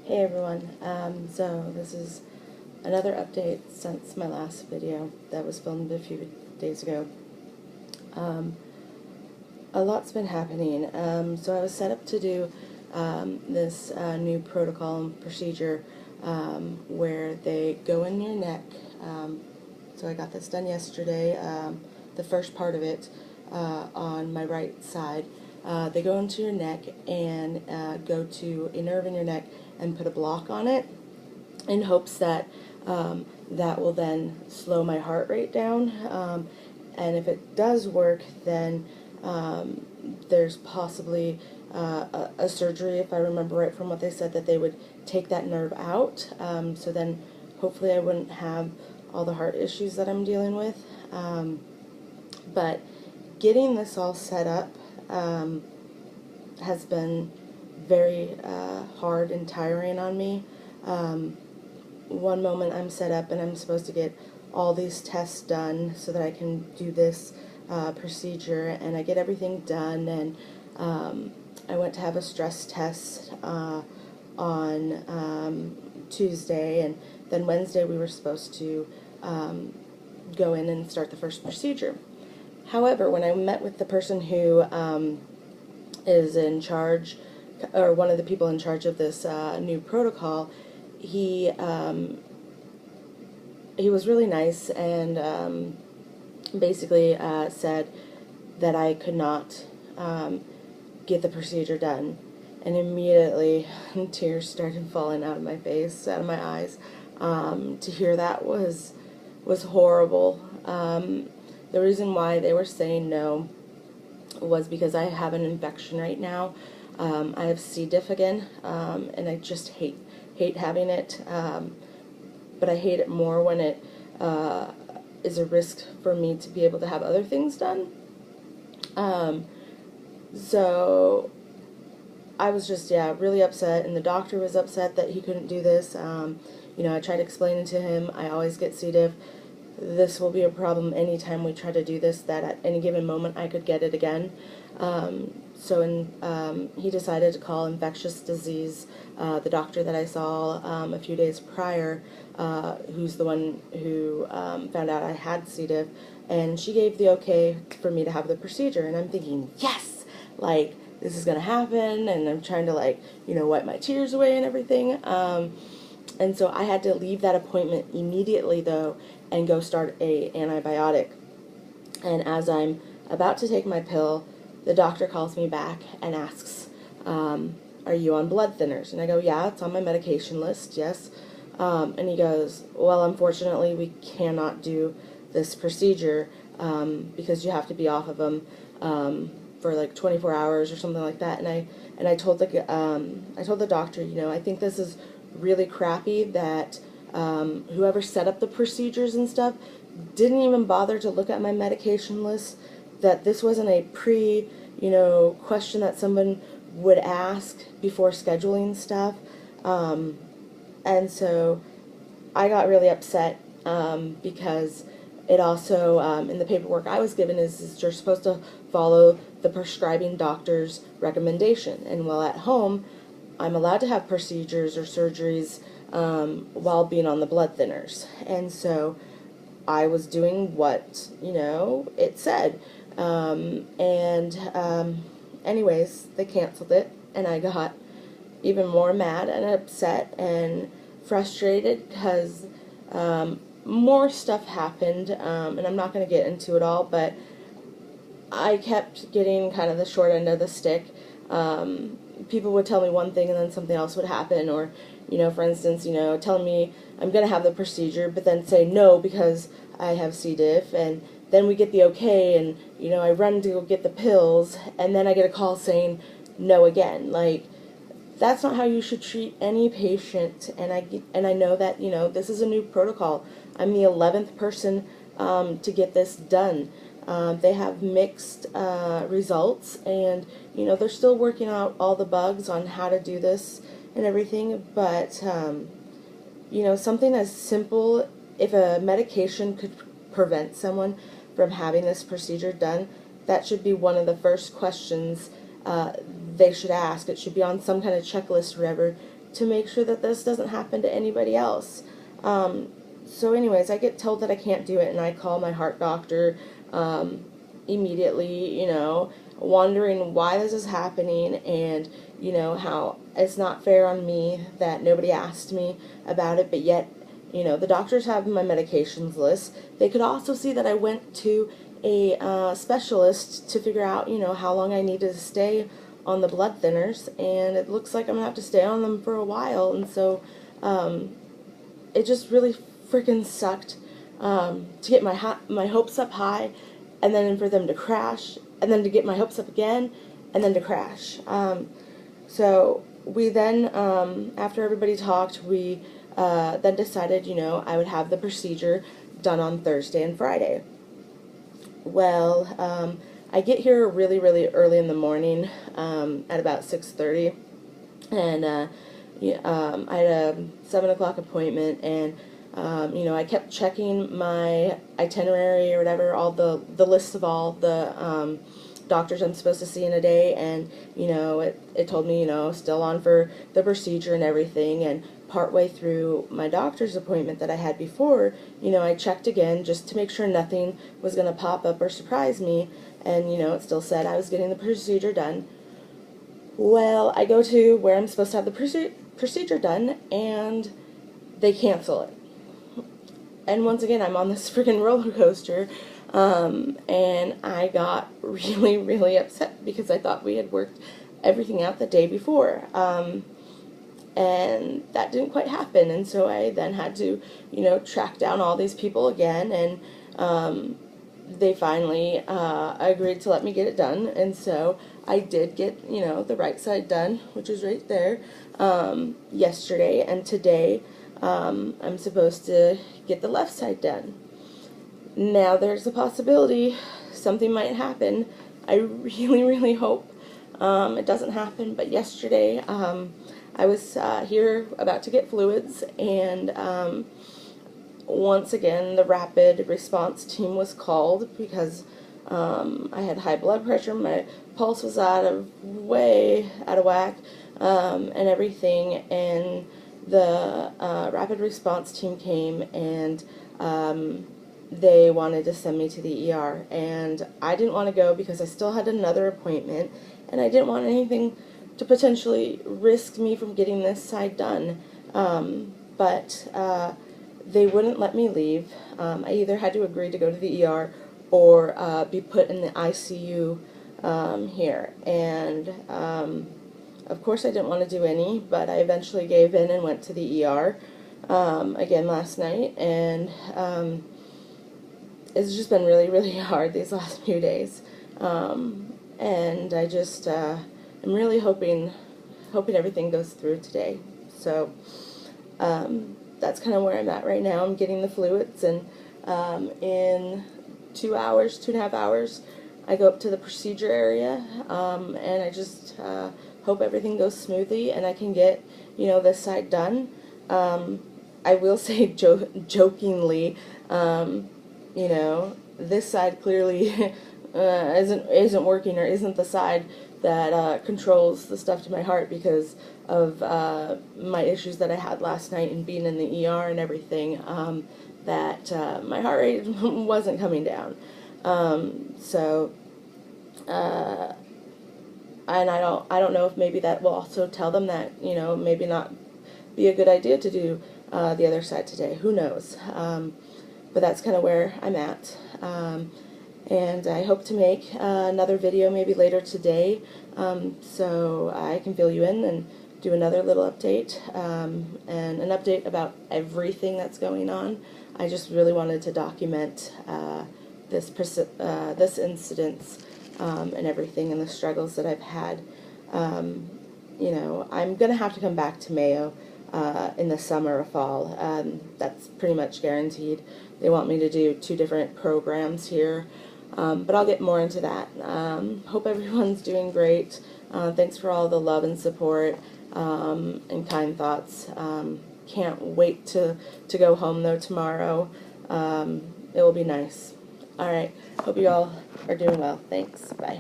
Hey everyone, so this is another update since my last video that was filmed a few days ago. A lot's been happening. So I was set up to do this new protocol and procedure where they go in your neck. So I got this done yesterday, the first part of it on my right side. They go into your neck and go to a nerve in your neck and put a block on it in hopes that that will then slow my heart rate down. And if it does work, then there's possibly a surgery, if I remember right from what they said, that they would take that nerve out. So then hopefully I wouldn't have all the heart issues that I'm dealing with. But getting this all set up has been very hard and tiring on me. One moment I'm set up and I'm supposed to get all these tests done so that I can do this procedure, and I get everything done, and I went to have a stress test on Tuesday, and then Wednesday we were supposed to go in and start the first procedure. However, when I met with the person who is in charge, or one of the people in charge of this new protocol, he was really nice and basically said that I could not get the procedure done. And immediately tears started falling out of my face, out of my eyes. To hear that was horrible. The reason why they were saying no was because I have an infection right now. I have C. diff again, and I just hate having it. But I hate it more when it is a risk for me to be able to have other things done. So I was just, really upset, and the doctor was upset that he couldn't do this. I tried explaining to him, I always get C. diff. This will be a problem anytime we try to do this, that at any given moment I could get it again. He decided to call infectious disease, the doctor that I saw a few days prior, who's the one who found out I had C. diff, and she gave the okay for me to have the procedure, and I'm thinking, yes, like, this is going to happen, and I'm trying to, wipe my tears away and everything. And so I had to leave that appointment immediately, though, and go start a antibiotic. And as I'm about to take my pill, the doctor calls me back and asks, are you on blood thinners? And I go, yeah, it's on my medication list, yes. And he goes, well, unfortunately, we cannot do this procedure because you have to be off of them for like 24 hours or something like that. And I told the doctor, I think this is really crappy that whoever set up the procedures and stuff didn't even bother to look at my medication list, that this wasn't a question that someone would ask before scheduling stuff. And so I got really upset because it also, in the paperwork I was given, is you're supposed to follow the prescribing doctor's recommendation. And while at home, I'm allowed to have procedures or surgeries while being on the blood thinners. And so I was doing what, it said. Anyways, they canceled it, and I got even more mad and upset and frustrated because more stuff happened, and I'm not going to get into it all, but I kept getting kind of the short end of the stick. People would tell me one thing and then something else would happen, or, for instance, telling me I'm going to have the procedure, but then say no because I have C. diff, and then we get the okay, and, I run to go get the pills, and then I get a call saying no again. Like, that's not how you should treat any patient, and I know that, this is a new protocol. I'm the 11th person to get this done. They have mixed results, and, they're still working out all the bugs on how to do this and everything, but, something as simple, if a medication could prevent someone from having this procedure done, that should be one of the first questions they should ask. It should be on some kind of checklist or whatever to make sure that this doesn't happen to anybody else. So anyways, I get told that I can't do it, and I call my heart doctor immediately, wondering why this is happening, and, how it's not fair on me that nobody asked me about it, but yet, the doctors have my medications list. They could also see that I went to a specialist to figure out, how long I needed to stay on the blood thinners, and it looks like I'm going to have to stay on them for a while, and so it just really freaking sucked to get my hopes up high, and then for them to crash, and then to get my hopes up again, and then to crash. So we then, after everybody talked, we then decided, I would have the procedure done on Thursday and Friday. Well, I get here really, really early in the morning, at about 6:30, and I had a 7 o'clock appointment, and I kept checking my itinerary or whatever, all the lists of all the doctors I'm supposed to see in a day, and it told me still on for the procedure and everything. And partway through my doctor's appointment that I had before, I checked again just to make sure nothing was going to pop up or surprise me, and it still said I was getting the procedure done. Well, I go to where I'm supposed to have the procedure done, and they cancel it. And once again, I'm on this freaking roller coaster, and I got really, really upset because I thought we had worked everything out the day before, and that didn't quite happen. And so I then had to, track down all these people again, and they finally agreed to let me get it done. And so I did get, the right side done, which is right there, yesterday, and today I'm supposed to get the left side done. Now there's a possibility something might happen. I really, really hope it doesn't happen, but yesterday I was here about to get fluids, and once again the rapid response team was called because I had high blood pressure, my pulse was way out of whack, and everything, and the rapid response team came, and they wanted to send me to the ER, and I didn't want to go because I still had another appointment, and I didn't want anything to potentially risk me from getting this side done, but they wouldn't let me leave. I either had to agree to go to the ER or be put in the ICU here, and of course I didn't want to do any, but I eventually gave in and went to the ER again last night, and it's just been really, really hard these last few days, and I just am really hoping everything goes through today. So that's kind of where I'm at right now. I'm getting the fluids, and in 2.5 hours, I go up to the procedure area, and I just hope everything goes smoothly and I can get, this side done. I will say jokingly, this side clearly isn't working, or isn't the side that controls the stuff to my heart because of my issues that I had last night and being in the ER and everything, that my heart rate wasn't coming down. And I don't know if maybe that will also tell them that, maybe not be a good idea to do the other side today. Who knows? But that's kind of where I'm at. And I hope to make another video maybe later today, so I can fill you in and do another little update, and an update about everything that's going on. I just really wanted to document this incident and everything, and the struggles that I've had. I'm going to have to come back to Mayo in the summer or fall. That's pretty much guaranteed. They want me to do 2 different programs here, but I'll get more into that. Hope everyone's doing great. Thanks for all the love and support and kind thoughts. Can't wait to go home, though, tomorrow. It will be nice. All right. Hope you all are doing well. Thanks. Bye.